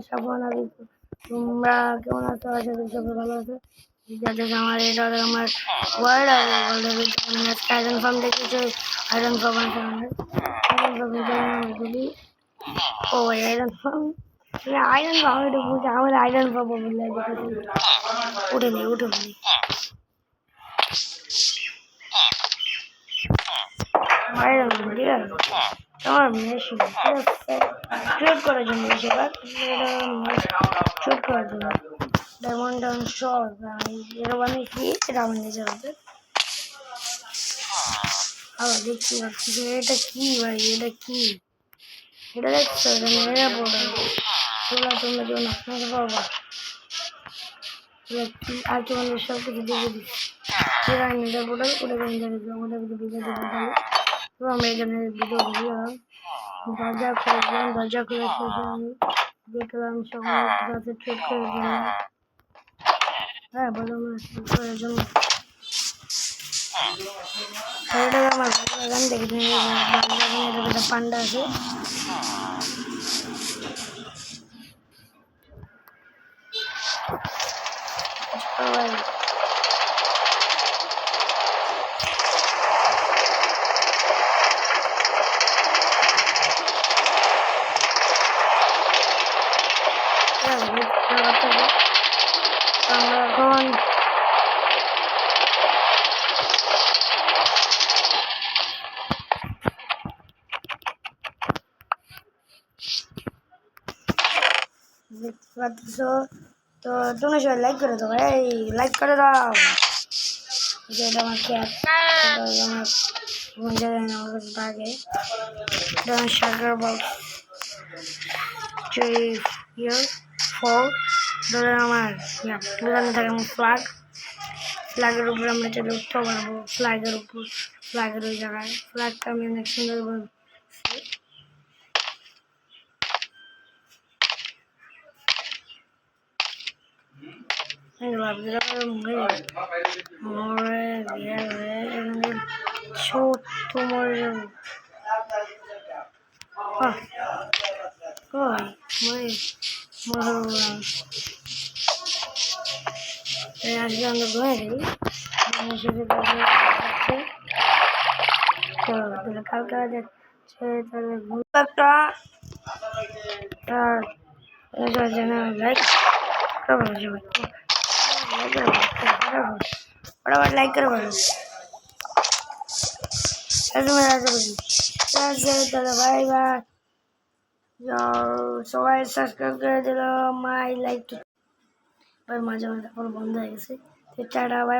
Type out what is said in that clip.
সাবন আদি তোমরা কেমন আছো? আশা করি সবাই ভালো আছো। যাদের আমার এটা আমার ওয়ার্ল্ড আর ওয়ার্ল্ডের ভিতরে আয়রন ফার্ম দেখেছো, আয়রন ফার্ম আছে আমাদের আয়রন ফার্ম যদি ও আয়রন ফার্ম আয়রন ফার্ম এটা বলছে আমার আয়রন ফার্ম বললে উঠে নেই আয়রন ফার্ম ঠিক আছে আমার মেশিন ট্রেড করার জন্য বেশিরভাগ ট্রেড করার জন্য ডায়মন্ড শর্ট এটা বানিয়েছি এটা আমার নিজের হাতে আবার দেখছি ভাবছি যে এটা কি ভাই এটা কি এটা দেখছো এটা মেয়েরা পড়া তোমরা যখন আপনাকে পাবা আর তোমাদের সব কিছু দেখে দিচ্ছি মেয়েরা পোর্টাল ওটা ওটা বিজয় পোর্টাল তো আমরা এখানে ভিডিও দিলাম দরজা খুলে আমি দেখলাম সবাই যাতে ট্রেড করার জন্য হ্যাঁ বলো ট্রেড করার জন্য এটা আমার বাগান দেখি বাগানে পান্ডা আছে সবাই আমরা এখন দেখতে পাচ্ছ তো তোমরা সবাই লাইক করে দাও এই লাইক করে দাও যেটা আমার ক্যাট আমার কোন জায়গায় আমার কাছে থাকে এটা আমার শার্টার বক্স 4 ধরে আমার পুরানো থাকে আমার ফ্ল্যাগের উপরে আমরা চলে উঠতে পারবো ফ্ল্যাগের ওই জায়গায় ফ্ল্যাগটা আমি অনেক সুন্দর বলছি ছোট্ট মরে আজকে আমরা ঘুরে যাই কালকে যাচ্ছে তাহলে একটা লাইক फटाफट लाइक करो बाय बाय সবাই সাবস্ক্রাইব করে দিল মাই লাইক ভাই মাঝে মাঝে বন্ধ হয়ে গেছে টাটা বাই।